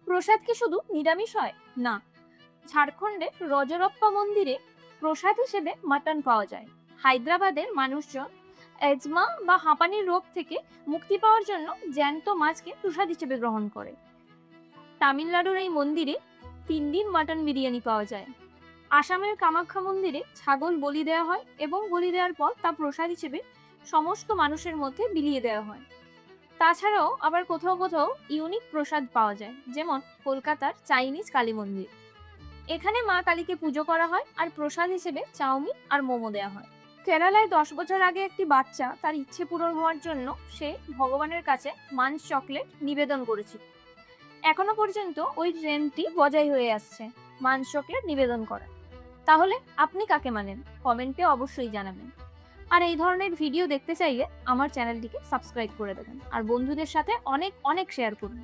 প্রসাদ কি শুধু নিরামিষ হয়? না, ঝাড়খণ্ডের রজরপ্পা মন্দিরে প্রসাদ হিসেবে মাটন পাওয়া যায়। হায়দ্রাবাদের মানুষজন এজমা বা হাঁপানির রোগ থেকে মুক্তি পাওয়ার জন্য জ্যান্ত মাছকে প্রসাদ হিসেবে গ্রহণ করে। তামিলনাড়ুর এই মন্দিরে 3 দিন মাটন বিরিয়ানি পাওয়া যায়। আসামের কামাখ্যা মন্দিরে ছাগল বলি দেওয়া হয় এবং বলি দেওয়ার পর তা প্রসাদ হিসেবে সমস্ত মানুষের মধ্যে বিলিয়ে দেওয়া হয়। তাছাড়াও আবার কোথাও কোথাও ইউনিক প্রসাদ পাওয়া যায়, যেমন কলকাতার চাইনিজ কালী মন্দির। এখানে মা কালীকে পুজো করা হয় আর প্রসাদ হিসেবে চাউমিন আর মোমো দেওয়া হয়। কেরালায় 10 বছর আগে একটি বাচ্চা তার ইচ্ছে পূরণ হওয়ার জন্য সে ভগবানের কাছে মাঞ্চ চকলেট নিবেদন করেছিল। এখনো পর্যন্ত ওই ট্রেন্ডটি বজায় হয়ে আসছে, মাঞ্চ চকলেট নিবেদন করা। তাহলে আপনি কাকে মানেন? কমেন্টে অবশ্যই জানাবেন। আর এই ধরনের ভিডিও দেখতে চাইলে আমার চ্যানেলটিকে সাবস্ক্রাইব করে দেবেন আর বন্ধুদের সাথে অনেক অনেক শেয়ার করুন।